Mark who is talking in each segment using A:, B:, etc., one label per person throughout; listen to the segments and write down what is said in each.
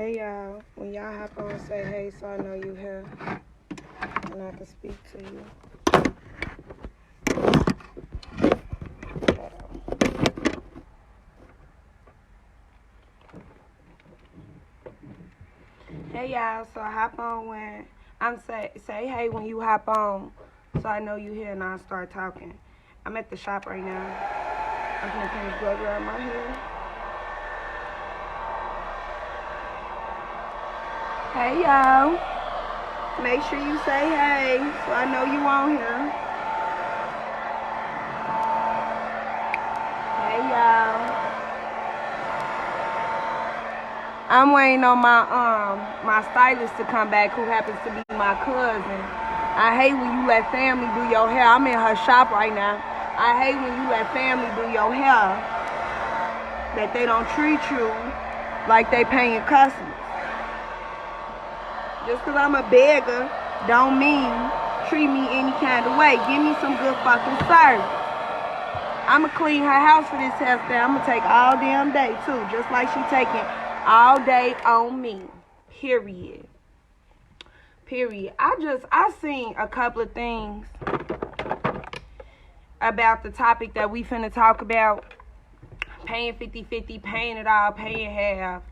A: Hey y'all, when y'all hop on, say hey so I know you here and I can speak to you. Hey y'all, so hop on when say hey when you hop on so I know you here and I'll start talking. I'm at the shop right now. I'm gonna finish blow dry my hair. Hey y'all, make sure you say hey so I know you on here. Hey y'all, I'm waiting on my stylist to come back, who happens to be my cousin. I hate when you let family do your hair. I'm in her shop right now. I hate when you let family do your hair, that they don't treat you like they paying customers. Just because I'm a beggar don't mean treat me any kind of way. Give me some good fucking service. I'ma clean her house for this hairstyle. I'ma take all damn day too, just like she taking all day on me. Period. I seen a couple of things about the topic that we finna talk about. Paying 50-50, paying it all, paying half.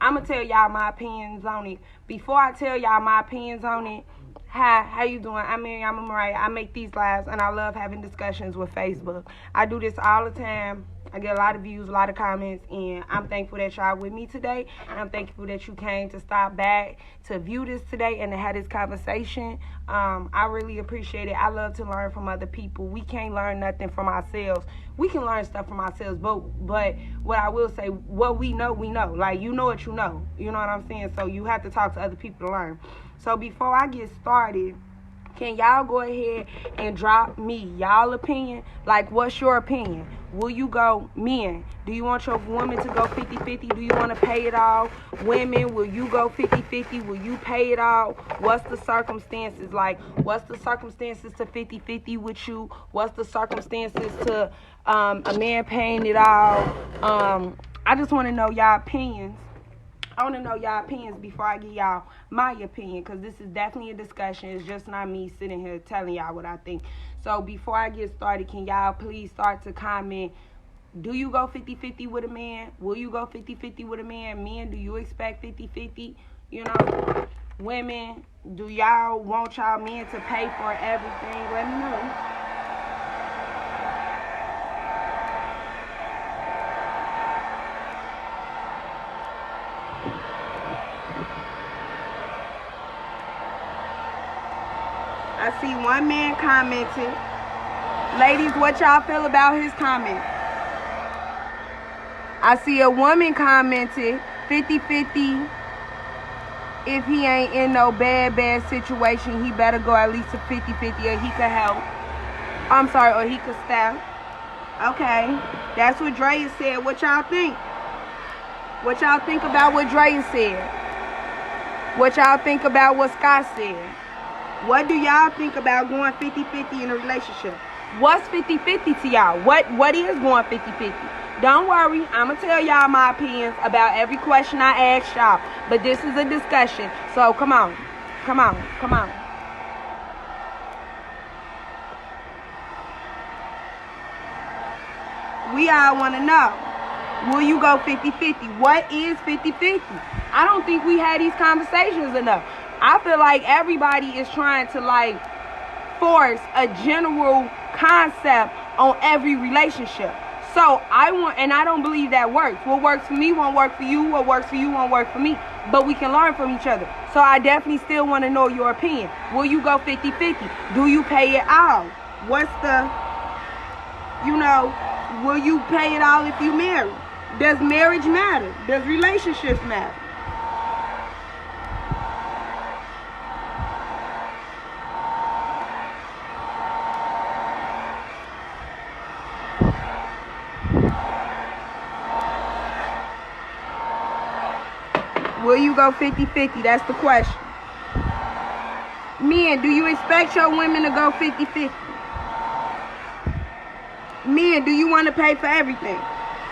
A: I'ma tell y'all my opinions on it. Before I tell y'all my opinions on it, how you doing? I'm Mariah. I make these lives and I love having discussions with Facebook. I do this all the time. I get a lot of views, a lot of comments, and I'm thankful that y'all with me today. And I'm thankful that you came to stop back to view this today and to have this conversation. I really appreciate it. I love to learn from other people. We can't learn nothing from ourselves. We can learn stuff from ourselves, but what I will say, what we know, we know. Like, you know what you know. You know what I'm saying? So you have to talk to other people to learn. So before I get started, can y'all go ahead and drop me y'all opinion? Like, what's your opinion? Will you go, men, do you want your woman to go 50-50? Do you want to pay it all? Women, will you go 50-50? Will you pay it all? What's the circumstances? Like, what's the circumstances to 50-50 with you? What's the circumstances to a man paying it all? I just want to know y'all opinions. I want to know y'all opinions before I give y'all my opinion, because this is definitely a discussion. It's just not me sitting here telling y'all what I think. So before I get started, can y'all please start to comment, do you go 50-50 with a man? Will you go 50-50 with a man? Men, do you expect 50-50? You know, women, do y'all want y'all men to pay for everything? Let me know. I see one man commented. Ladies, what y'all feel about his comment? I see a woman commented 50-50. If he ain't in no bad situation, he better go at least to 50-50 or he could help. Or he could step. Okay. That's what Drea said. What y'all think? What y'all think about what Drea said? What y'all think about what Scott said? What do y'all think about going 50-50 in a relationship? What's 50-50 to y'all? What is going 50-50? Don't worry, I'm going to tell y'all my opinions about every question I ask y'all. But this is a discussion, so come on. We all want to know, will you go 50-50? What is 50-50? I don't think we had these conversations enough. I feel like everybody is trying to force a general concept on every relationship. So I don't believe that works. What works for me won't work for you. What works for you won't work for me. But we can learn from each other. So I definitely still want to know your opinion. Will you go 50-50? Do you pay it all? Will you pay it all if you marry? Does marriage matter? Does relationships matter? Will you go 50-50? That's the question. Men, do you expect your women to go 50-50? Men, do you want to pay for everything?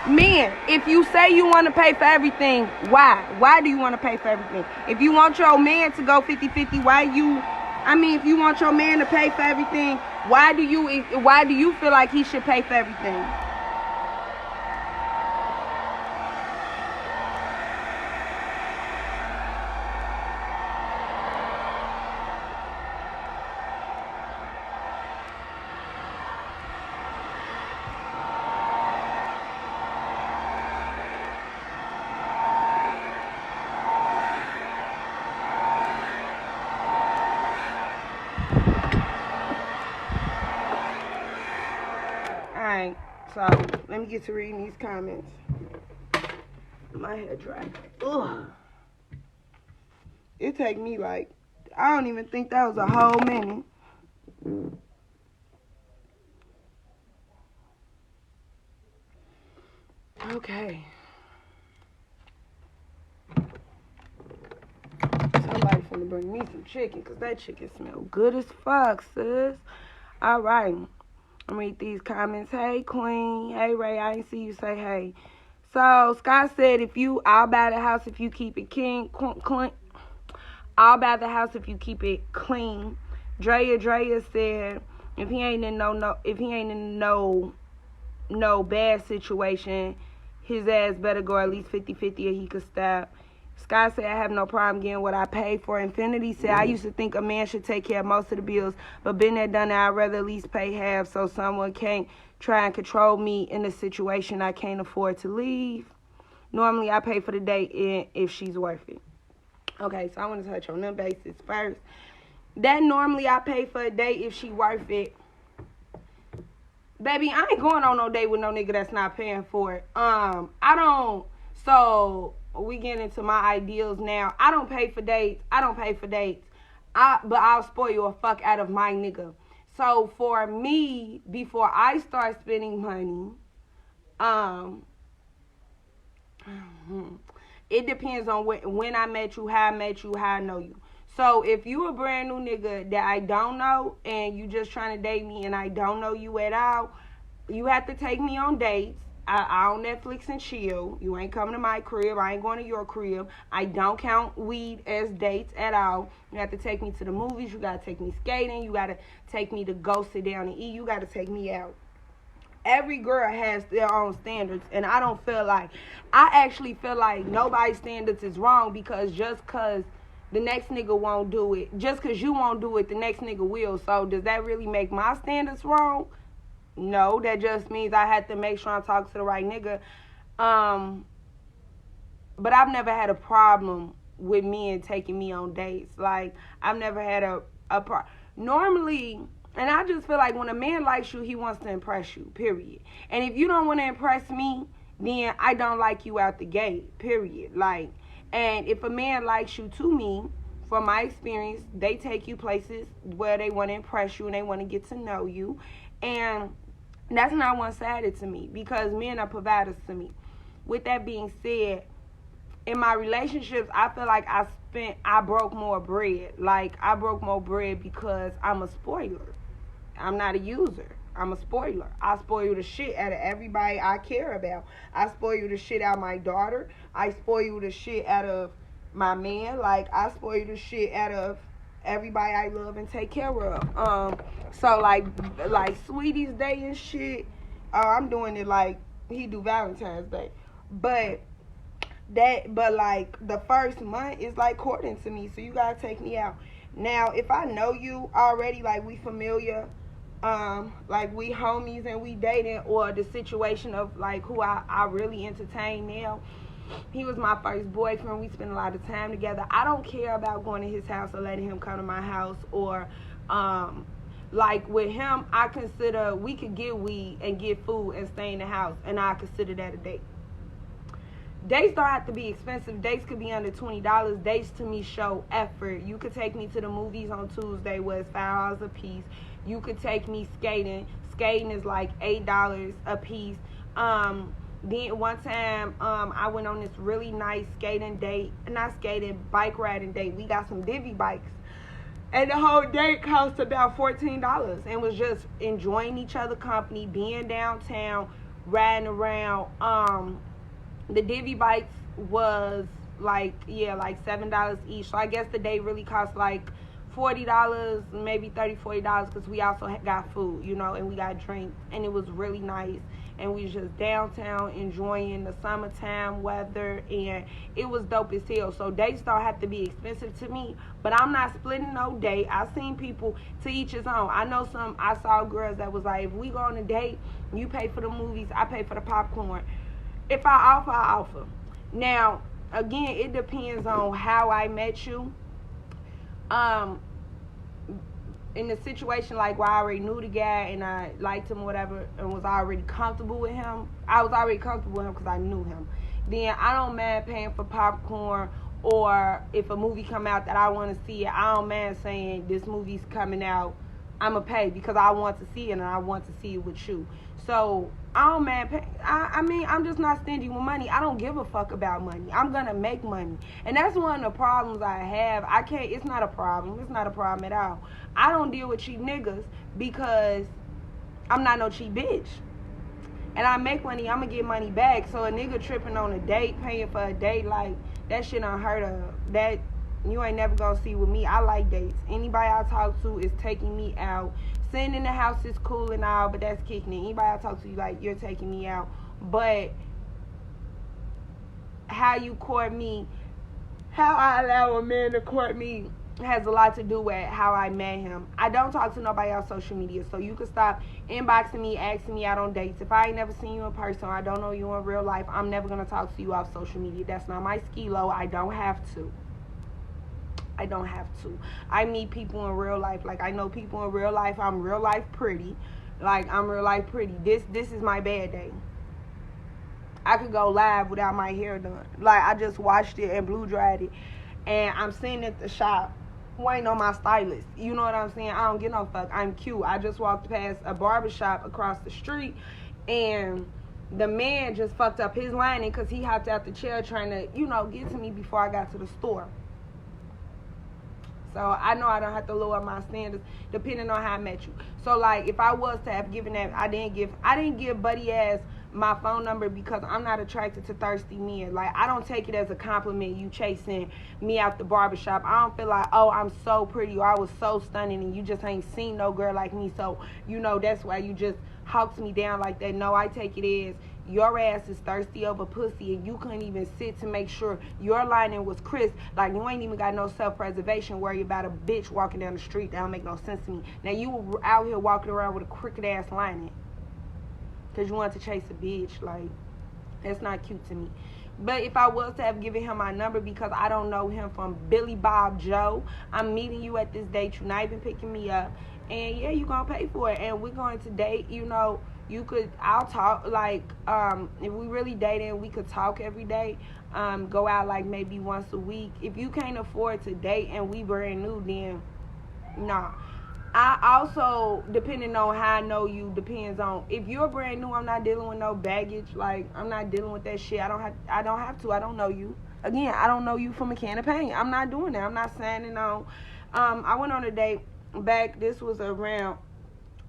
A: Men, if you say you want to pay for everything, why? Why do you want to pay for everything? If you want your man to go 50-50, if you want your man to pay for everything, why do you feel like he should pay for everything? Alright, so let me get to reading these comments. My hair dry. Ugh. It take me I don't even think that was a whole minute. Okay. Somebody finna bring me some chicken, because that chicken smell good as fuck, sis. Alright. I'm gonna read these comments. Hey, Queen. Hey, Ray. I didn't see you say hey. So, Scott said, I'll buy the house if you keep it clean. I'll buy the house if you keep it clean. Drea said, if he ain't in no bad situation, his ass better go at least 50-50 or he could stop. Scott said, I have no problem getting what I paid for. Infinity said, I used to think a man should take care of most of the bills, but been there, done that, I'd rather at least pay half so someone can't try and control me in a situation I can't afford to leave. Normally, I pay for the date if she's worth it. Okay, so I want to touch on them bases first. That normally I pay for a date if she worth it. Baby, I ain't going on no date with no nigga that's not paying for it. So we get into my ideals now. I don't pay for dates. But I'll spoil a fuck out of my nigga. So for me, before I start spending money, it depends on when I met you, how I know you. So if you a brand new nigga that I don't know and you just trying to date me and I don't know you at all, you have to take me on dates. I on Netflix and chill. You ain't coming to my crib. I ain't going to your crib. I don't count weed as dates at all. You have to take me to the movies. You got to take me skating. You got to take me to go sit down and eat. You got to take me out. Every girl has their own standards, and I actually feel like nobody's standards is wrong, because just because the next nigga won't do it, just because you won't do it, the next nigga will. So does that really make my standards wrong? No, that just means I had to make sure I talk to the right nigga. But I've never had a problem with men taking me on dates. Like, I've never had a problem. Normally, and I just feel like when a man likes you, he wants to impress you, period. And if you don't want to impress me, then I don't like you out the gate, period. Like, and if a man likes you, to me, from my experience, they take you places where they want to impress you and they want to get to know you. And that's not one-sided to me, because men are providers to me. With that being said, in my relationships, I feel like I broke more bread. Like, I broke more bread because I'm a spoiler. I'm not a user. I'm a spoiler. I spoil the shit out of everybody I care about. I spoil the shit out of my daughter. I spoil the shit out of my man. Like, I spoil the shit out of everybody I love and take care of. So like Sweetie's Day and shit, I'm doing it like he do Valentine's Day. But like the first month is like courting to me, so you gotta take me out. Now, if I know you already, like we familiar, like we homies and we dating, or the situation of like who I really entertain now, he was my first boyfriend. We spent a lot of time together. I don't care about going to his house or letting him come to my house, or like with him, I consider we could get weed and get food and stay in the house, and I consider that a date. Dates don't have to be expensive. Dates could be under $20. Dates to me show effort. You could take me to the movies on Tuesday where it's $5 a piece. You could take me skating. Skating is like $8 a piece. Then one time, I went on this really nice bike riding date. We got some divvy bikes. And the whole date cost about $14 and was just enjoying each other's company, being downtown, riding around. The divvy bikes was like $7 each. So I guess the day really cost like $40, maybe $40, because we also got food, and we got drinks, and it was really nice. And we was just downtown enjoying the summertime weather, and it was dope as hell. So dates don't have to be expensive to me, but I'm not splitting no date. I seen people, to each his own. I saw girls that was like, if we go on a date, you pay for the movies, I pay for the popcorn. If I offer, I offer. Now, again, it depends on how I met you. In a situation like where I already knew the guy and I liked him or whatever and was already comfortable with him, I was already comfortable with him because I knew him. Then I don't mind paying for popcorn, or if a movie come out that I want to see it, I don't mind saying this movie's coming out, I'm going to pay because I want to see it and I want to see it with you. So I don't mind paying. I mean, I'm just not stingy with money. I don't give a fuck about money. I'm going to make money. And that's one of the problems I have. It's not a problem. It's not a problem at all. I don't deal with cheap niggas because I'm not no cheap bitch. And I make money, I'm going to get money back. So a nigga tripping on a date, paying for a date, like, that shit unheard of. That, you ain't never going to see with me. I like dates. Anybody I talk to is taking me out. Sitting in the house is cool and all, but that's kicking it. Anybody I talk to, you like, you're taking me out. But how you court me, how I allow a man to court me, has a lot to do with how I met him. I don't talk to nobody on social media, so you can stop inboxing me, asking me out on dates. If I ain't never seen you in person, or I don't know you in real life, I'm never going to talk to you off social media. That's not my skilo. I don't have to. I meet people in real life. Like, I know people in real life. I'm real life pretty. This is my bad day. I could go live without my hair done. Like, I just washed it and blue dried it, and I'm sitting at the shop waiting on my stylist. You know what I'm saying? I don't get no fuck. I'm cute. I just walked past a barbershop across the street, and the man just fucked up his lining because he hopped out the chair trying to, get to me before I got to the store. So I know I don't have to lower my standards depending on how I met you. So like, if I was to have given that, I didn't give buddy ass my phone number because I'm not attracted to thirsty men. Like, I don't take it as a compliment you chasing me out the barbershop. I don't feel like, oh, I'm so pretty or I was so stunning and you just ain't seen no girl like me, so that's why you just hawked me down like that. No, I take it as your ass is thirsty over pussy and you couldn't even sit to make sure your lining was crisp. Like, you ain't even got no self-preservation, worry about a bitch walking down the street. That don't make no sense to me. Now, you were out here walking around with a crooked ass lining because you wanted to chase a bitch. Like, that's not cute to me. But if I was to have given him my number because I don't know him from Billy Bob Joe, I'm meeting you at this date, you're not even picking me up, and yeah, you're gonna pay for it, and we're going to date, I'll talk, like, if we really dating, we could talk every day, go out like maybe once a week. If you can't afford to date and we brand new, then nah. I also, depending on how I know you, depends on, if you're brand new, I'm not dealing with no baggage. Like, I'm not dealing with that shit. I don't have to. I don't know you. Again, I don't know you from a can of paint. I'm not doing that. I'm not signing on. I went on a date back, this was around,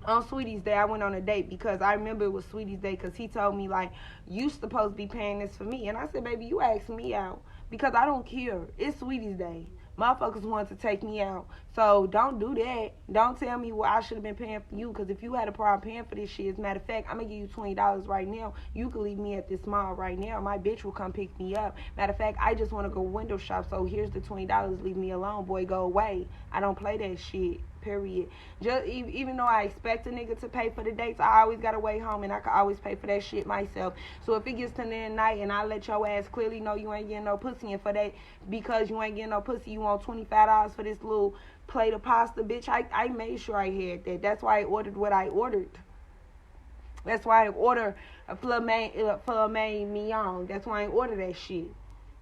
A: on Sweetie's Day. I went on a date because I remember it was Sweetie's Day because he told me, like, you supposed to be paying this for me. And I said, baby, you asked me out because I don't care. It's Sweetie's Day. Motherfuckers want to take me out. So don't do that. Don't tell me what I should have been paying for you, because if you had a problem paying for this shit, as a matter of fact, I'm going to give you $20 right now. You can leave me at this mall right now. My bitch will come pick me up. Matter of fact, I just want to go window shop, so here's the $20. Leave me alone, boy. Go away. I don't play that shit. Period. Just even though I expect a nigga to pay for the dates, I always gotta wait home and I can always pay for that shit myself. So if it gets to the end of the night and I let your ass clearly know you ain't getting no pussy, and for that, because you ain't getting no pussy, you want $25 for this little plate of pasta, bitch, I made sure I had that. That's why I ordered what I ordered. That's why I ordered a filet mignon. That's why I ordered that shit,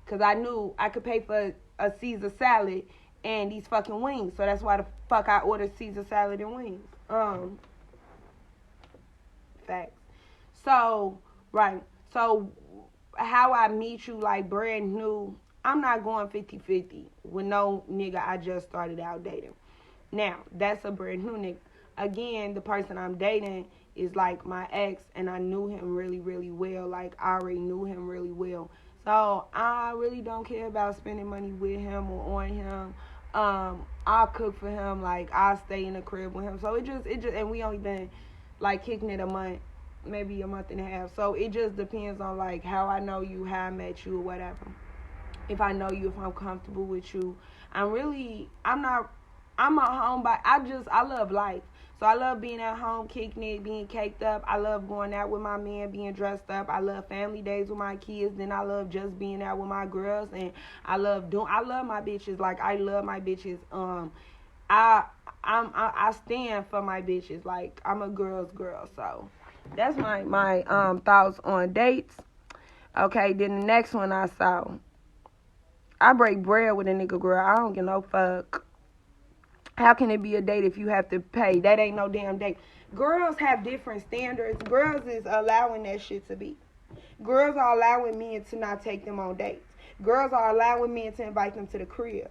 A: because I knew I could pay for a Caesar salad and these fucking wings. So that's why the fuck I ordered Caesar salad and wings. Facts. So, right. So, how I meet you, like, brand new, I'm not going 50-50 with no nigga I just started out dating. Now, that's a brand new nigga. Again, the person I'm dating is like my ex, and I knew him really, really well. Like, I already knew him really well. So I really don't care about spending money with him or on him. I'll cook for him. Like, I'll stay in the crib with him. So it just, and we only been like kicking it a month, maybe a month and a half. So it just depends on like how I know you, how I met you, or whatever. If I know you, if I'm comfortable with you. I'm a homebody. I love life. So I love being at home, kicking it, being caked up. I love going out with my man, being dressed up. I love family days with my kids. Then I love just being out with my girls. And I love my bitches. Like, I love my bitches. I stand for my bitches. Like, I'm a girl's girl. So that's my thoughts on dates. Okay, then the next one I saw. I break bread with a nigga, girl. I don't give no fuck. How can it be a date if you have to pay? That ain't no damn date. Girls have different standards. Girls is allowing that shit to be. Girls are allowing men to not take them on dates. Girls are allowing men to invite them to the crib.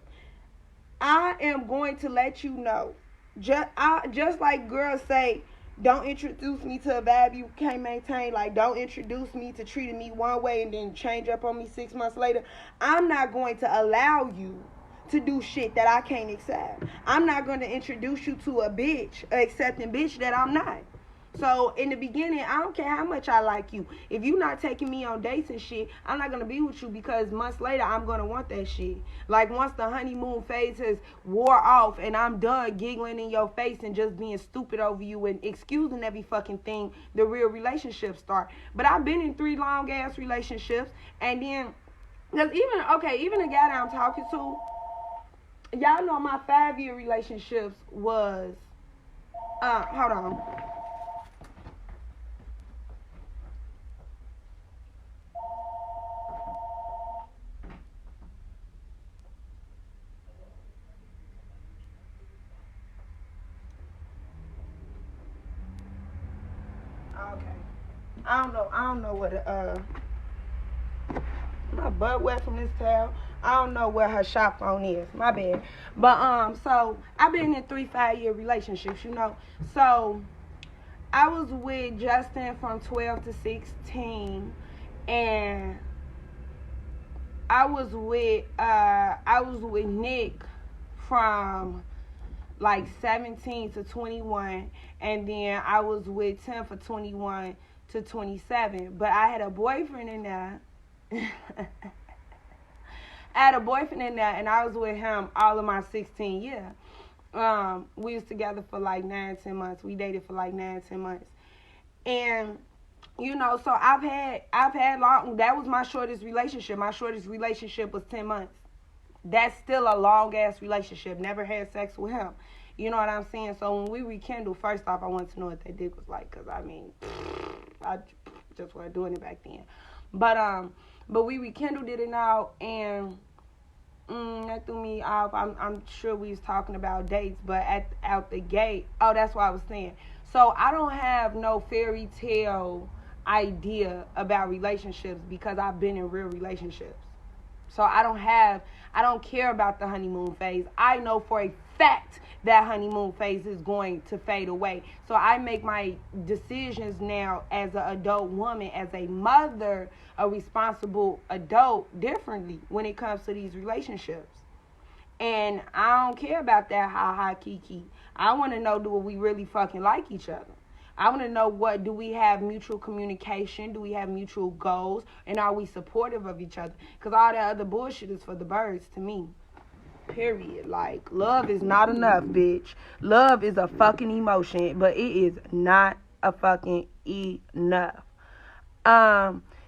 A: I am going to let you know. Just like girls say, don't introduce me to a vibe you can't maintain. Like, don't introduce me to treating me one way and then change up on me 6 months later. I'm not going to allow you to do shit that I can't accept. I'm not going to introduce you to a bitch, accepting bitch that I'm not. So, in the beginning, I don't care how much I like you. If you're not taking me on dates and shit, I'm not going to be with you because months later, I'm going to want that shit. Like, once the honeymoon phase has wore off and I'm done giggling in your face and just being stupid over you and excusing every fucking thing, the real relationships start. But I've been in 3 long-ass relationships, and then, because even the guy that I'm talking to, y'all know my 5-year relationships was, hold on. Okay. I don't know what my butt wet from this towel. I don't know where her shop phone is. My bad. But so I've been in 3 5-year relationships, you know. So I was with Justin from 12 to 16, and I was with Nick from like 17 to 21, and then I was with Tim for 21 to 27. But I had a boyfriend in there. And I was with him all of my 16 years. We was together for like 9-10 months. We dated for like 9-10 months, and you know, so I've had long. That was my shortest relationship. My shortest relationship was 10 months. That's still a long ass relationship. Never had sex with him. You know what I'm saying? So when we rekindled, first off, I wanted to know what that dick was like, cause I mean, I just wasn't doing it back then. But we rekindled it and all, and that threw me off. I'm sure we was talking about dates, but out the gate, that's what I was saying. So I don't have no fairy tale idea about relationships because I've been in real relationships. So I don't care about the honeymoon phase. I know for a fact that honeymoon phase is going to fade away. So I make my decisions now as an adult woman, as a mother, a responsible adult, differently when it comes to these relationships. And I don't care about that ha-ha kiki. I want to know, do we really fucking like each other? I want to know, do we have mutual communication? Do we have mutual goals? And are we supportive of each other? Because all that other bullshit is for the birds to me. Period. Like, love is not enough, bitch. Love is a fucking emotion, but it is not a fucking enough.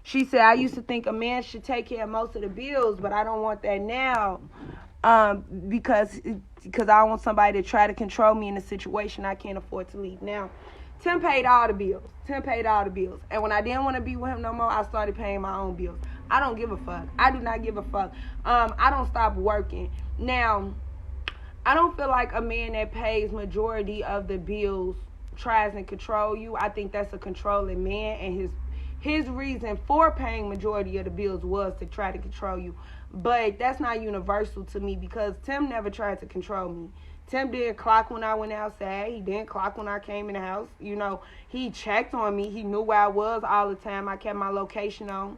A: She said, I used to think a man should take care of most of the bills, but I don't want that now. Because I want somebody to try to control me in a situation I can't afford to leave. Now, Tim paid all the bills. And when I didn't want to be with him no more, I started paying my own bills. I don't give a fuck. I do not give a fuck. I don't stop working. Now, I don't feel like a man that pays majority of the bills tries to control you. I think that's a controlling man, and his reason for paying majority of the bills was to try to control you. But that's not universal to me because Tim never tried to control me. Tim didn't clock when I went outside. He didn't clock when I came in the house. You know, he checked on me. He knew where I was all the time. I kept my location on.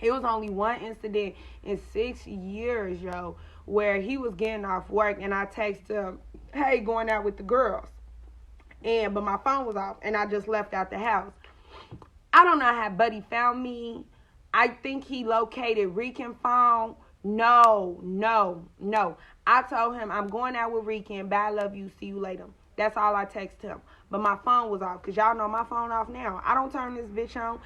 A: It was only one incident in 6 years, yo, where he was getting off work and I texted him, hey, going out with the girls. But my phone was off and I just left out the house. I don't know how Buddy found me. I think he located Rican phone. No. I told him I'm going out with Rican. Bye, I love you. See you later. That's all I texted him. But my phone was off because y'all know my phone off now. I don't turn this bitch on.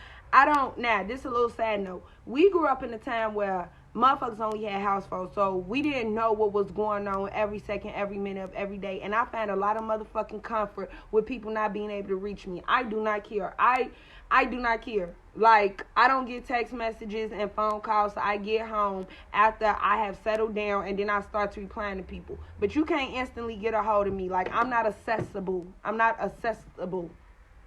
A: Now, this is a little sad note. We grew up in a time where motherfuckers only had house phones, so we didn't know what was going on every second, every minute of every day. And I found a lot of motherfucking comfort with people not being able to reach me. I do not care. I do not care. Like, I don't get text messages and phone calls. So I get home after I have settled down and then I start to replying to people. But you can't instantly get a hold of me. Like, I'm not accessible.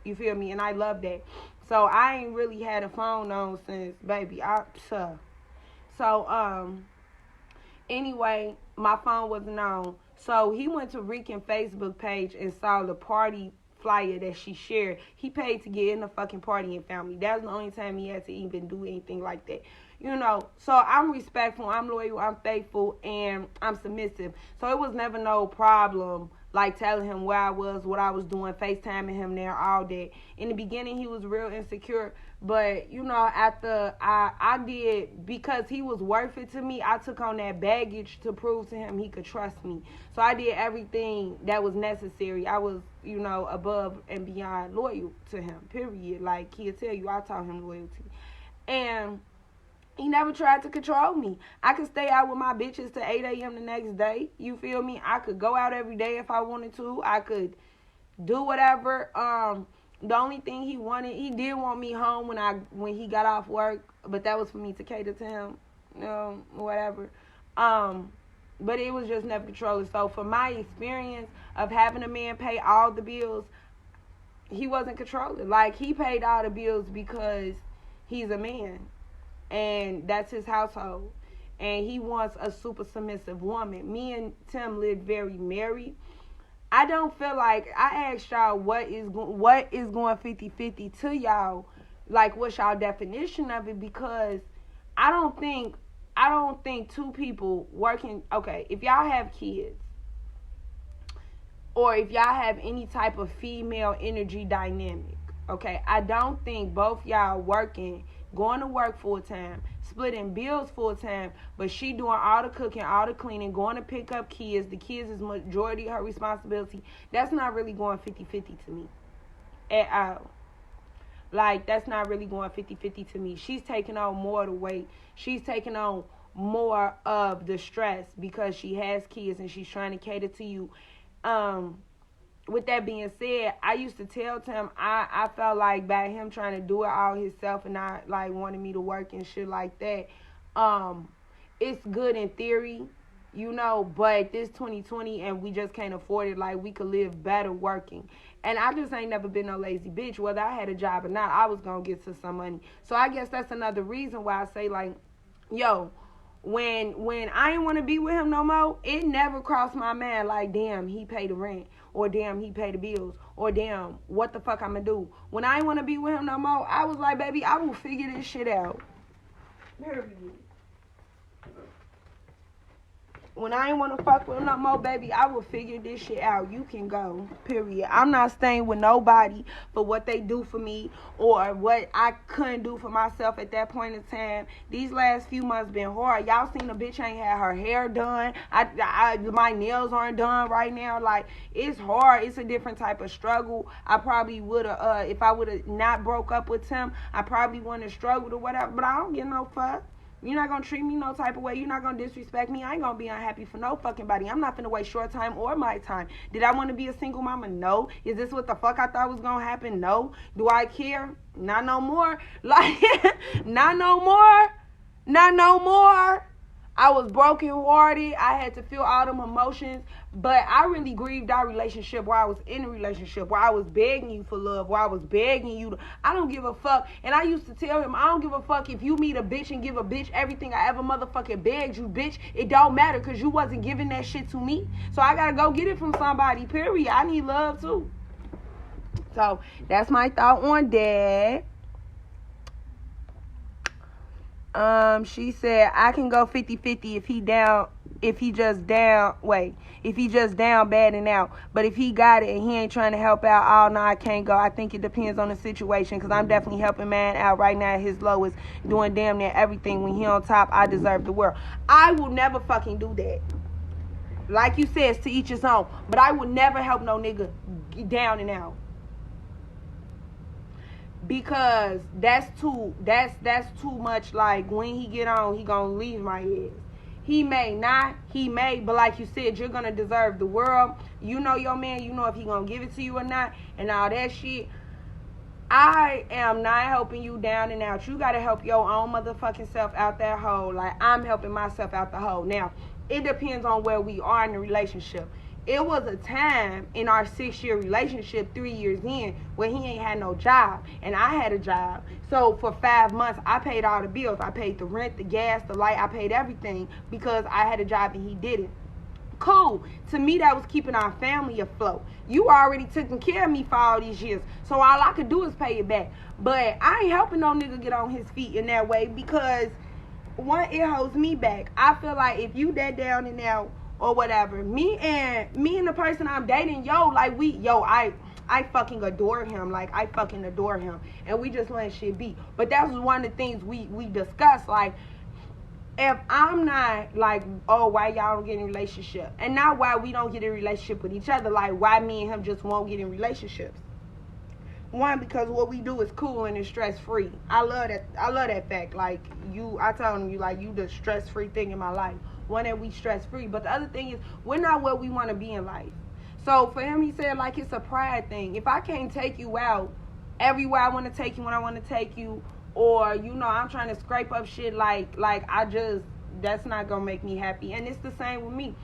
A: You feel me? And I love that. So I ain't really had a phone on since, baby. Anyway, my phone wasn't on. So he went to Rican Facebook page and saw the party flyer that she shared. He paid to get in the fucking party and found me. That was the only time he had to even do anything like that. You know, so I'm respectful, I'm loyal, I'm faithful, and I'm submissive. So it was never no problem, like, telling him where I was, what I was doing, FaceTiming him there all day. In the beginning, he was real insecure. But, you know, after I did, because he was worth it to me, I took on that baggage to prove to him he could trust me. So I did everything that was necessary. I was, you know, above and beyond loyal to him, period. Like, he'll tell you, I taught him loyalty. And he never tried to control me. I could stay out with my bitches till 8 a.m. the next day. You feel me? I could go out every day if I wanted to. I could do whatever. The only thing he did want me home when he got off work, but that was for me to cater to him, whatever. But it was just never controlling. So for my experience of having a man pay all the bills, he wasn't controlling. Like, he paid all the bills because he's a man, and that's his household. And he wants a super submissive woman. Me and Tim lived very married. I don't feel like, I asked y'all what is going 50-50 to y'all, like, what's y'all definition of it, because I don't think two people working, okay, if y'all have kids, or if y'all have any type of female energy dynamic, okay, I don't think both y'all working, going to work full time, splitting bills full time, but she doing all the cooking, all the cleaning, going to pick up kids. The kids is majority her responsibility. That's not really going 50-50 to me at all. Like, that's not really going 50-50 to me. She's taking on more of the weight. She's taking on more of the stress because she has kids and she's trying to cater to you. With that being said, I used to tell Tim I felt like by him trying to do it all himself and not, like, wanting me to work and shit like that, it's good in theory, you know, but this 2020 and we just can't afford it. Like, we could live better working. And I just ain't never been no lazy bitch. Whether I had a job or not, I was going to get to some money. So I guess that's another reason why I say, like, yo, when I ain't want to be with him no more, it never crossed my mind, like, damn, he paid the rent, or damn, he paid the bills, or damn, what the fuck I'm gonna do. When I ain't want to be with him no more, I was like, baby, I will figure this shit out. When I ain't want to fuck with him no more, baby, I will figure this shit out. You can go, period. I'm not staying with nobody for what they do for me or what I couldn't do for myself at that point in time. These last few months been hard. Y'all seen the bitch ain't had her hair done. My nails aren't done right now. Like, it's hard. It's a different type of struggle. I probably would have, if I would have not broke up with him, I probably wouldn't have struggled or whatever. But I don't give no fuck. You're not going to treat me no type of way. You're not going to disrespect me. I ain't going to be unhappy for no fucking body. I'm not going to waste your time or my time. Did I want to be a single mama? No. Is this what the fuck I thought was going to happen? No. Do I care? Not no more. Like, not no more. Not no more. I was brokenhearted. I had to feel all them emotions. But I really grieved our relationship while I was in a relationship, while I was begging you for love, while I was begging you. I don't give a fuck. And I used to tell him, I don't give a fuck if you meet a bitch and give a bitch everything I ever motherfucking begged you, bitch. It don't matter because you wasn't giving that shit to me. So I got to go get it from somebody, period. I need love too. So that's my thought on that. She said, I can go 50-50 if he just down bad and out. But if he got it and he ain't trying to help out, oh no, I can't go. I think it depends on the situation, because I'm definitely helping man out right now at his lowest, doing damn near everything. When he on top, I deserve the world. I will never fucking do that. Like you said, it's to each his own. But I would never help no nigga down and out. Because that's too much. Like, when he get on, he gonna leave my ass. He may not, but like you said, you're gonna deserve the world. You know your man, you know if he gonna give it to you or not, and all that shit. I am not helping you down and out. You gotta help your own motherfucking self out that hole. Like, I'm helping myself out the hole. Now, it depends on where we are in the relationship. It was a time in our 6-year relationship, 3 years in, where he ain't had no job and I had a job. So for 5 months, I paid all the bills. I paid the rent, the gas, the light. I paid everything because I had a job and he didn't. Cool. To me, that was keeping our family afloat. You already taking care of me for all these years, so all I could do is pay it back. But I ain't helping no nigga get on his feet in that way, because one, it holds me back. I feel like if you that down and out or whatever, me and the person I'm dating, I fucking adore him. Like, I fucking adore him, and we just let shit be. But that was one of the things we discussed. Like, if I'm not, like, oh, why y'all don't get in a relationship, and not why we don't get in a relationship with each other, like, why me and him just won't get in relationships. One, because what we do is cool and it's stress free. I love that fact. Like, I told him, you the stress free thing in my life. One, that we stress free. But the other thing is, we're not where we want to be in life. So for him, he said, like, it's a pride thing. If I can't take you out everywhere I want to take you when I want to take you, or, I'm trying to scrape up shit, that's not going to make me happy. And it's the same with me.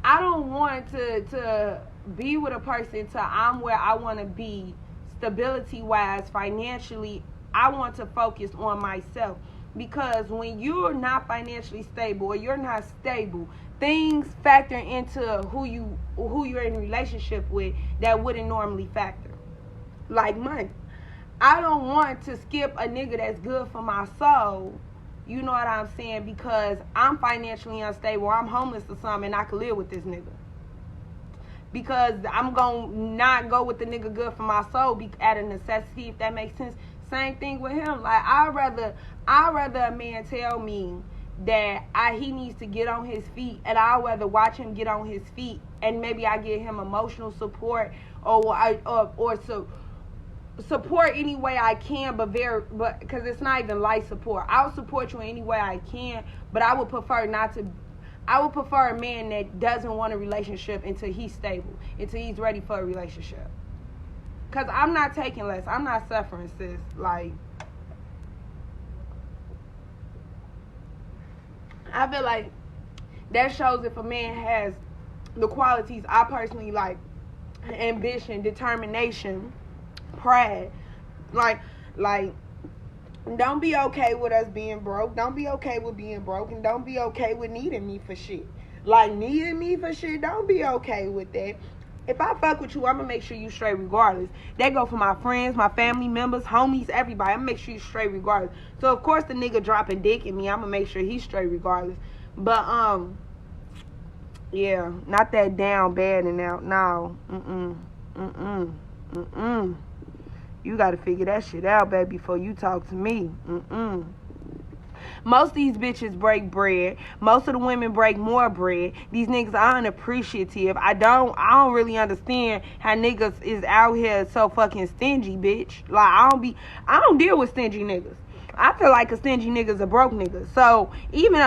A: I don't want to be with a person till I'm where I want to be, stability-wise, financially. I want to focus on myself. Because when you're not financially stable, or you're not stable, things factor into who you're in a relationship with that wouldn't normally factor. Like money. I don't want to skip a nigga that's good for my soul. You know what I'm saying? Because I'm financially unstable, or I'm homeless or something, and I could live with this nigga. Because I'm going to not go with the nigga good for my soul out of necessity, if that makes sense. Same thing with him. Like, I'd rather a man tell me that he needs to get on his feet, and I'd rather watch him get on his feet, and maybe I give him emotional support or support any way I can, but because it's not even life support. I'll support you in any way I can, but I would prefer a man that doesn't want a relationship until he's stable, until he's ready for a relationship. Because I'm not taking less. I'm not suffering, sis. Like, I feel like that shows if a man has the qualities I personally like: ambition, determination, pride. Like, don't be okay with us being broke. Don't be okay with being broke, and don't be okay with needing me for shit. Like, needing me for shit, don't be okay with that. If I fuck with you, I'm going to make sure you straight regardless. That go for my friends, my family members, homies, everybody. I'm going to make sure you straight regardless. So, of course, the nigga dropping dick in me, I'm going to make sure he's straight regardless. But, yeah, not that down bad and out. No. You got to figure that shit out, baby, before you talk to me. Most of these bitches break bread. Most of the women break more bread. These niggas are unappreciative. I don't really understand how niggas is out here so fucking stingy, bitch. Like, I don't deal with stingy niggas. I feel like a stingy nigga's a broke nigga. So, even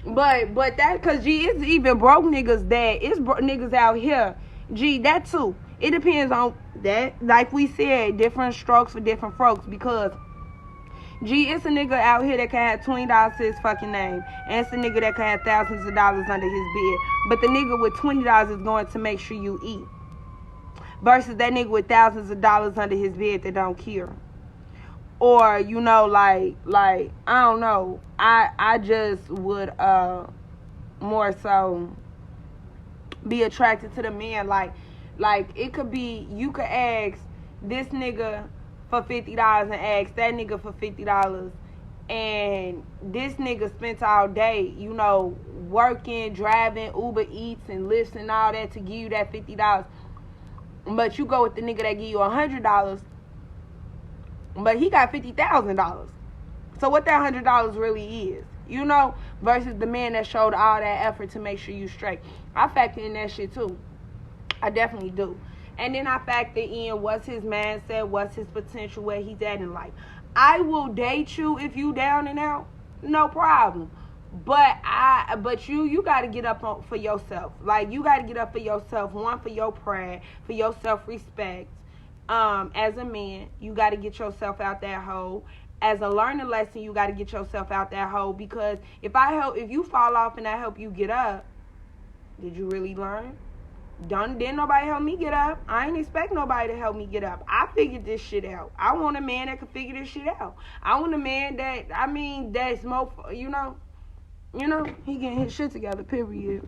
A: but that, cause it's even broke niggas niggas out here. That too. It depends on that. Like we said, different strokes for different folks, because Gee, it's a nigga out here that can have $20 to his fucking name. And it's a nigga that can have thousands of dollars under his bed. But the nigga with $20 is going to make sure you eat. Versus that nigga with thousands of dollars under his bed that don't care. Or, you know, like I don't know. I just would more so be attracted to the men. Like it could be, you could ask this nigga for $50 and ask that nigga for $50, and this nigga spent all day, you know, working, driving, Uber Eats and Lyfts and all that to give you that $50. But you go with the nigga that give you $100, but he got $50,000. So what that $100 really is, you know, versus the man that showed all that effort to make sure you straight. I factor in that shit too. I definitely do. And then I factor in what's his mindset, what's his potential, where he's at in life. I will date you if you down and out, no problem. But you got to get up for yourself. Like, you got to get up for yourself. One, for your pride, for your self-respect. As a man, you got to get yourself out that hole. As a learning lesson, you got to get yourself out that hole. Because if you fall off and I help you get up, did you really learn? Didn't nobody help me get up. I ain't expect nobody to help me get up. I figured this shit out. I want a man that can figure this shit out. I want a man that's more, you know, he getting his shit together, period.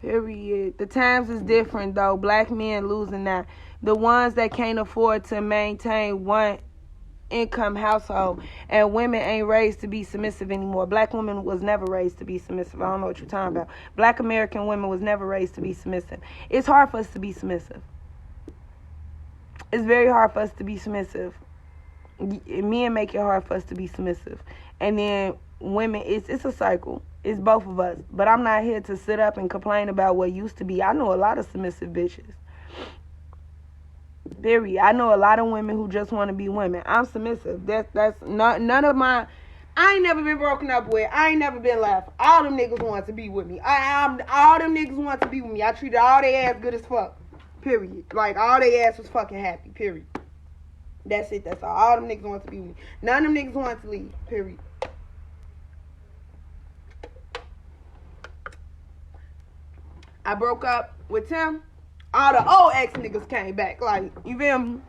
A: The times is different, though. Black men losing now. The ones that can't afford to maintain one income household, and women ain't raised to be submissive anymore. Black women was never raised to be submissive. I don't know what you're talking about. Black American women was never raised to be submissive. It's hard for us to be submissive. It's very hard for us to be submissive. Men make it hard for us to be submissive. And then women, it's a cycle. It's both of us. But I'm not here to sit up and complain about what used to be. I know a lot of submissive bitches. Period. I know a lot of women who just want to be women. I'm submissive. That's not none of my. I ain't never been broken up with. I ain't never been left. All them niggas want to be with me. All them niggas want to be with me. I treated all their ass good as fuck. Period. Like, all their ass was fucking happy. Period. That's it. That's all. All them niggas want to be with me. None of them niggas want to leave. Period. I broke up with Tim. All the old ex niggas came back. Like, you feel me?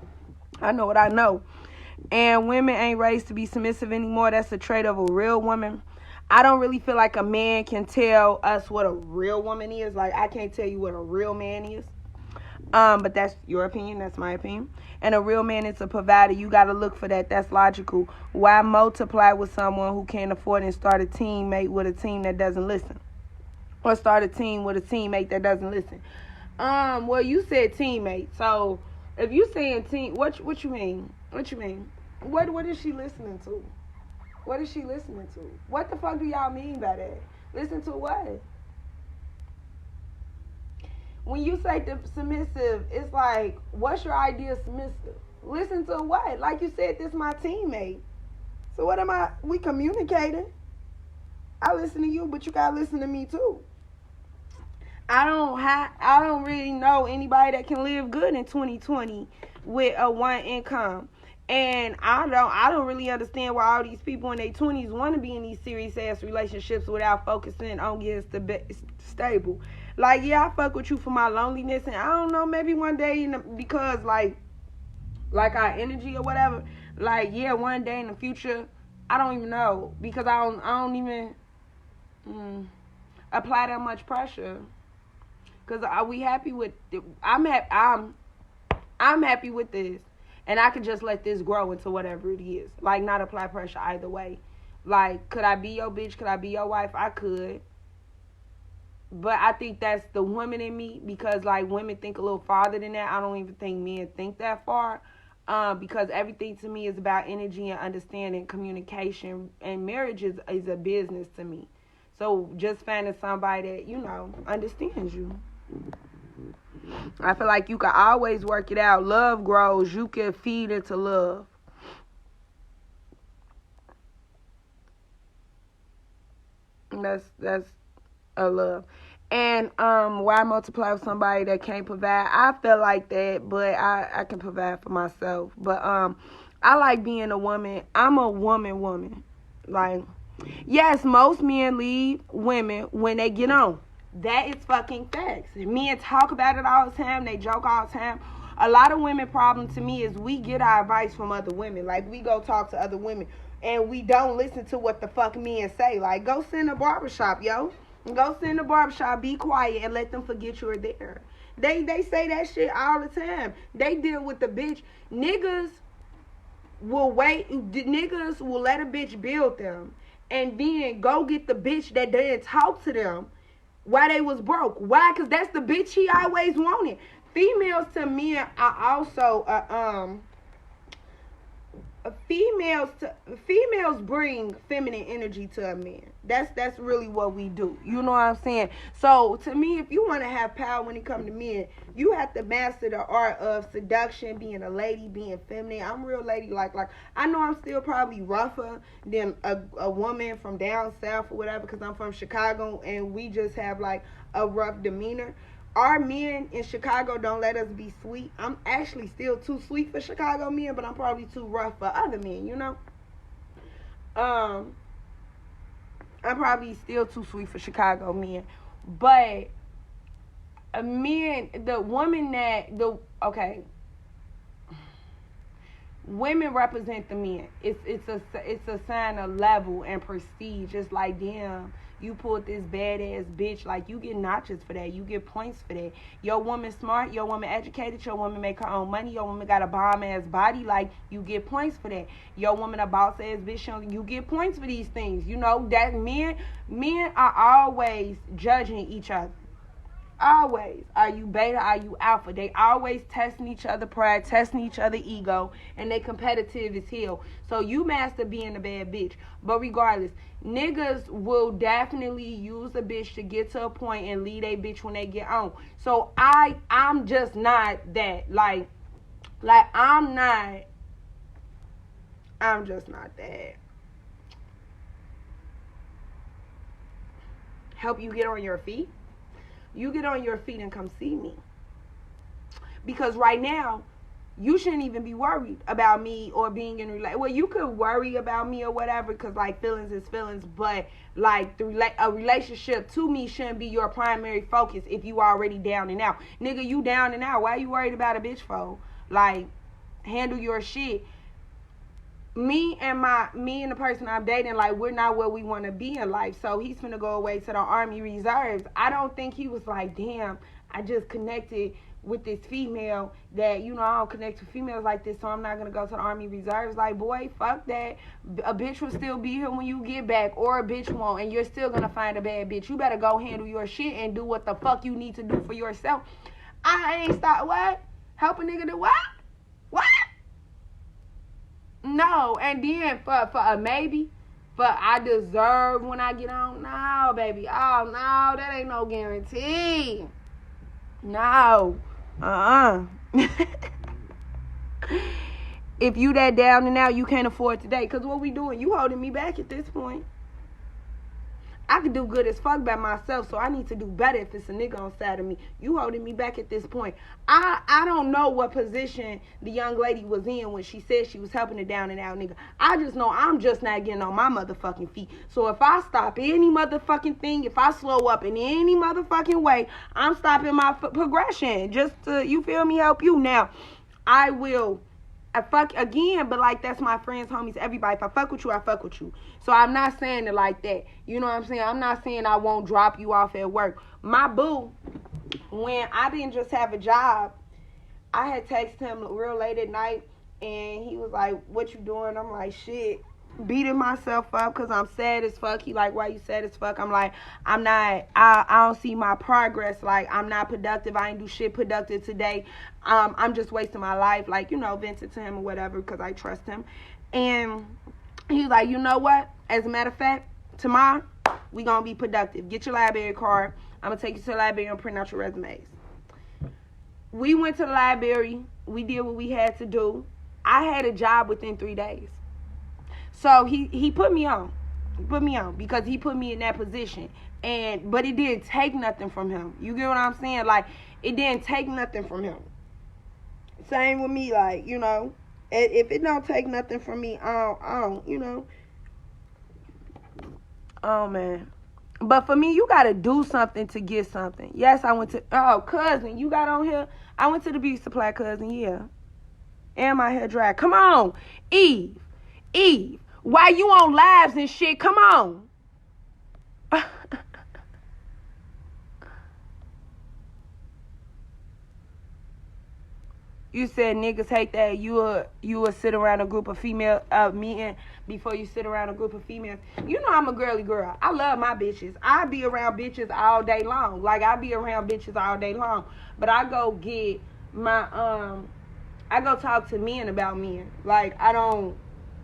A: I know what I know. And women ain't raised to be submissive anymore. That's a trait of a real woman. I don't really feel like a man can tell us what a real woman is. Like, I can't tell you what a real man is. But that's your opinion. That's my opinion. And a real man is a provider. You got to look for that. That's logical. Why multiply with someone who can't afford and start a teammate with a team that doesn't listen? Or start a team with a teammate that doesn't listen? Well, you said teammate. So, if you saying team, what you mean? What you mean? What is she listening to? What is she listening to? What the fuck do y'all mean by that? Listen to what? When you say the submissive, it's like, what's your idea of submissive? Listen to what? Like you said, this is my teammate. So what am I? We communicating. I listen to you, but you gotta listen to me too. I don't really know anybody that can live good in 2020 with a one income. And I don't really understand why all these people in their 20s want to be in these serious ass relationships without focusing on getting stable. Like, yeah, I fuck with you for my loneliness, and I don't know, maybe one day because like our energy or whatever. Like, yeah, one day in the future, I don't even know, because I don't even apply that much pressure. Cause are we happy with? I'm happy with this, and I could just let this grow into whatever it is. Like, not apply pressure either way. Like, could I be your bitch? Could I be your wife? I could. But I think that's the woman in me, because like women think a little farther than that. I don't even think men think that far. Because everything to me is about energy and understanding, communication, and marriage is a business to me. So just finding somebody that, you know, understands you. I feel like you can always work it out. Love grows. You can feed into love. That's a love. And why multiply with somebody that can't provide? I feel like that, but I can provide for myself. But I like being a woman. I'm a woman. Like, yes, most men leave women when they get on. That is fucking facts. Men talk about it all the time. They joke all the time. A lot of women problem to me is we get our advice from other women. Like, we go talk to other women and we don't listen to what the fuck men say. Like, go sit in a barbershop, yo. Go sit in a barbershop, be quiet, and let them forget you're there. They say that shit all the time. They deal with the bitch. Niggas will wait. Niggas will let a bitch build them and then go get the bitch that didn't talk to them while they was broke. Why? Because that's the bitch he always wanted. Females to men are also females bring feminine energy to a man. That's really what we do. You know what I'm saying? So to me, if you want to have power when it comes to men, you have to master the art of seduction, being a lady, being feminine. I'm real lady like I know I'm still probably rougher than a woman from down south or whatever, because I'm from Chicago and we just have like a rough demeanor. Our men in Chicago don't let us be sweet. I'm actually still too sweet for Chicago men, but I'm probably too rough for other men, you know? I'm probably still too sweet for Chicago men. But women represent the men. It's a sign of level and prestige. It's like, damn, you pulled this badass bitch. Like, you get notches for that. You get points for that. Your woman smart. Your woman educated. Your woman make her own money. Your woman got a bomb-ass body. Like, you get points for that. Your woman a boss-ass bitch. You get points for these things. You know, that men are always judging each other. Always. Are you beta? Are you alpha? They always testing each other pride, testing each other ego, and they competitive as hell. So you master being a bad bitch. But regardless, niggas will definitely use a bitch to get to a point and lead a bitch when they get on. So I'm just not that. Like I'm just not that. Help you get on your feet? You get on your feet and come see me. Because right now, you shouldn't even be worried about me or being in a relationship. Well, you could worry about me or whatever, because, like, feelings is feelings. But, like, a relationship to me shouldn't be your primary focus if you already down and out. Nigga, you down and out. Why you worried about a bitch for? Like, handle your shit. Me and the person I'm dating, like, we're not where we want to be in life. So he's finna go away to the Army Reserves. I don't think he was like, damn, I just connected with this female that, you know, I don't connect with females like this, so I'm not gonna go to the Army Reserves. Like, boy, fuck that. A bitch will still be here when you get back, or a bitch won't, and you're still gonna find a bad bitch. You better go handle your shit and do what the fuck you need to do for yourself. I ain't stop what? Help a nigga do what? What? No, and then for a maybe, but I deserve when I get on. No, baby. Oh, no, that ain't no guarantee. No. If you that down and out, you can't afford today. Because what we doing? You holding me back at this point. I could do good as fuck by myself, so I need to do better if it's a nigga on side of me. You holding me back at this point. I don't know what position the young lady was in when she said she was helping a down and out nigga. I just know I'm just not getting on my motherfucking feet. So if I stop any motherfucking thing, if I slow up in any motherfucking way, I'm stopping my progression. Just to, you feel me, help you. Now, I will... I fuck again, but like, that's my friends, homies, everybody. If I fuck with you, I fuck with you. So I'm not saying it like that. You know what I'm saying? I'm not saying I won't drop you off at work. My boo, when I didn't just have a job, I had texted him real late at night, and he was like, what you doing? I'm like, shit, beating myself up because I'm sad as fuck. He like, why you sad as fuck? I'm like, I don't see my progress. Like, I'm not productive. I ain't do shit productive today. I'm just wasting my life. Like, you know, vented to him or whatever because I trust him. And he's like, you know what? As a matter of fact, tomorrow, we going to be productive. Get your library card. I'm going to take you to the library and print out your resumes. We went to the library. We did what we had to do. I had a job within 3 days. So he put me on. He put me on because he put me in that position. But it didn't take nothing from him. You get what I'm saying? Like, it didn't take nothing from him. Same with me, like, you know. If it don't take nothing from me, Oh, man. But for me, you got to do something to get something. Yes, I went to... Oh, cousin, you got on here? I went to the beauty supply, cousin, yeah. And my hair dry. Come on. Eve. Why you on lives and shit? Come on. You said niggas hate that you will sit around a group of female meeting before you sit around a group of females. You know I'm a girly girl. I love my bitches. I be around bitches all day long. Like I be around bitches all day long. But I go get my I go talk to men about men. Like I don't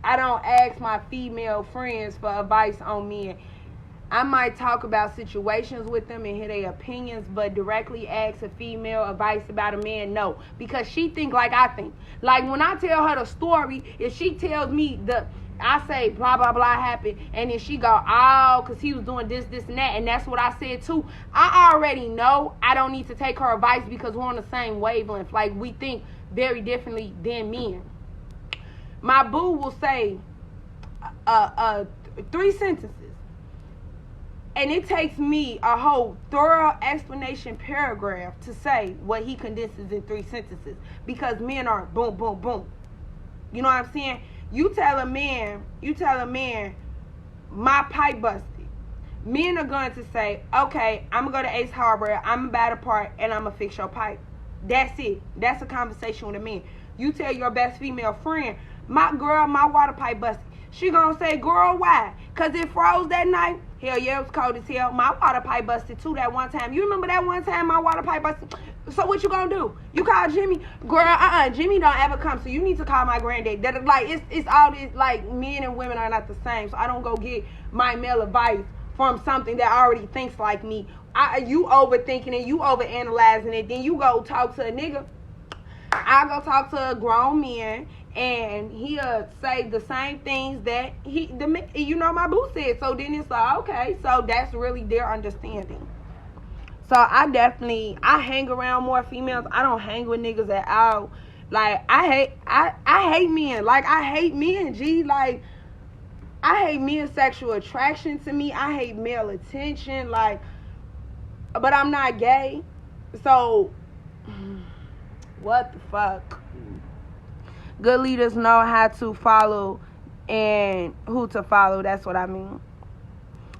A: ask my female friends for advice on men. I might talk about situations with them and hear their opinions, but directly ask a female advice about a man, no. Because she think like I think. Like when I tell her the story, if she tells me I say blah, blah, blah happened, and then she go, oh, because he was doing this, and that, and that's what I said too. I already know I don't need to take her advice because we're on the same wavelength. Like we think very differently than men. My boo will say 3 sentences. And it takes me a whole thorough explanation paragraph to say what he condenses in 3 sentences. Because men are boom, boom, boom. You know what I'm saying? You tell a man, my pipe busted. Men are going to say, okay, I'm going to go to Ace Hardware, I'm going to buy the part, and I'm going to fix your pipe. That's it. That's a conversation with a man. You tell your best female friend, my water pipe busted. She gonna say, girl, why? Because it froze that night? Hell yeah, it was cold as hell. My water pipe busted too that one time. You remember that one time my water pipe busted? So what you gonna do? You call Jimmy? Girl, Jimmy don't ever come, so you need to call my granddad. That like it's all this, like men and women are not the same. So I don't go get my male advice from something that already thinks like me. You overthinking it, you overanalyzing it, then you go talk to a nigga. I go talk to a grown man, and he'll say the same things that my boo said. So then it's like, okay, so that's really their understanding. So I hang around more females. I don't hang with niggas at all. Like I hate men. Like I hate men, G. Like I hate men's sexual attraction to me. I hate male attention. Like, but I'm not gay. So what the fuck? Good leaders know how to follow and who to follow. That's what I mean.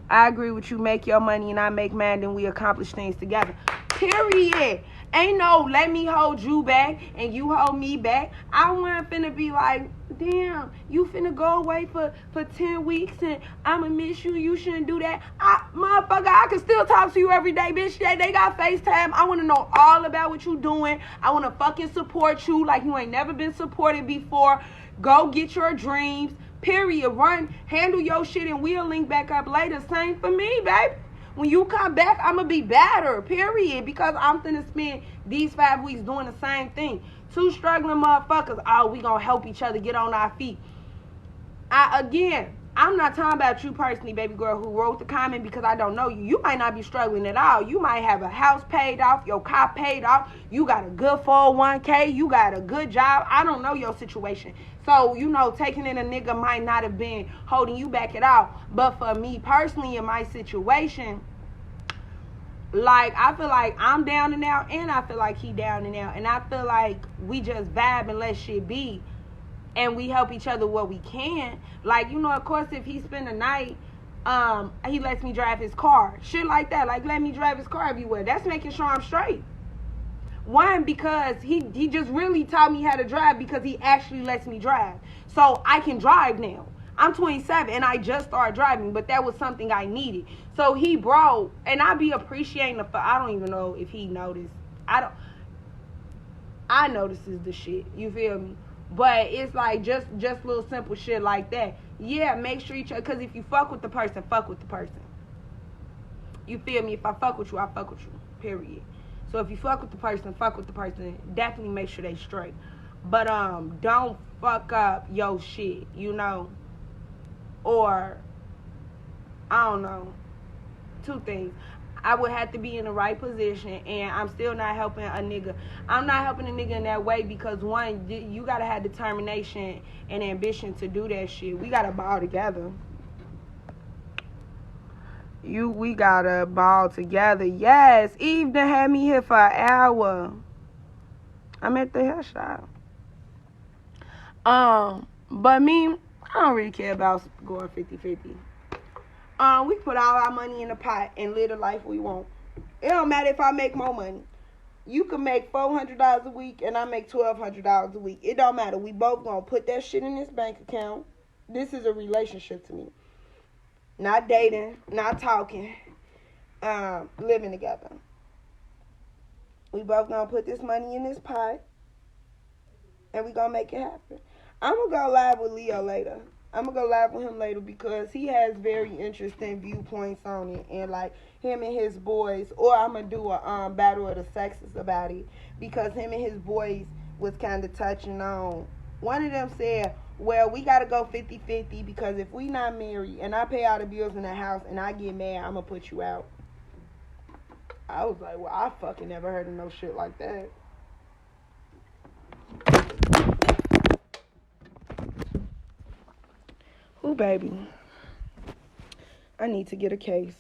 A: I agree with you. Make your money and I make mine, then we accomplish things together. Period. Ain't no let me hold you back and you hold me back. I wasn't finna be like, damn, you finna go away for 10 weeks and I'ma miss you. You shouldn't do that. Motherfucker, I can still talk to you every day, bitch. They got FaceTime. I wanna know all about what you doing. I wanna fucking support you like you ain't never been supported before. Go get your dreams. Period. Run, handle your shit, and we'll link back up later. Same for me, baby. When you come back, I'm going to be better, period, because I'm finna spend these 5 weeks doing the same thing. 2 struggling motherfuckers, we going to help each other get on our feet. I'm not talking about you personally, baby girl, who wrote the comment because I don't know you. You might not be struggling at all. You might have a house paid off, your car paid off, you got a good 401k, you got a good job. I don't know your situation. So, taking in a nigga might not have been holding you back at all. But for me personally, in my situation, like, I feel like I'm down and out, and I feel like he down and out. And I feel like we just vibe and let shit be. And we help each other what we can. Like, of course, if he spend the night, he lets me drive his car. Shit like that. Like, let me drive his car everywhere. That's making sure I'm straight. One, because he just really taught me how to drive because he actually lets me drive. So I can drive now. I'm 27 and I just started driving, but that was something I needed. So he brought, and I be appreciating I don't even know if he noticed. I notices the shit. You feel me? But it's like just little simple shit like that. Yeah, make sure because if you fuck with the person, fuck with the person. You feel me? If I fuck with you, I fuck with you. Period. So if you fuck with the person, definitely make sure they straight. But don't fuck up your shit, Or I don't know. 2 things. I would have to be in the right position, and I'm still not helping a nigga. I'm not helping a nigga in that way because, one, you gotta have determination and ambition to do that shit. We gotta ball together. We gotta ball together. Yes, Eve done had me here for an hour. I'm at the hair shop. But me, I don't really care about going 50-50. We put all our money in the pot and live the life we want. It don't matter if I make more money. You can make $400 a week and I make $1,200 a week. It don't matter. We both gonna put that shit in this bank account. This is a relationship to me. Not dating, not talking, living together. We both gonna put this money in this pot and we gonna make it happen. I'm gonna go live with Leo later. I'm gonna go live with him later because he has very interesting viewpoints on it, and like him and his boys, or I'm gonna do a battle of the sexes about it because him and his boys was kind of touching on. One of them said, well, we gotta go 50-50 because if we not married and I pay all the bills in the house and I get mad, I'm gonna put you out. I was like, well, I fucking never heard of no shit like that. Ooh, baby. I need to get a case.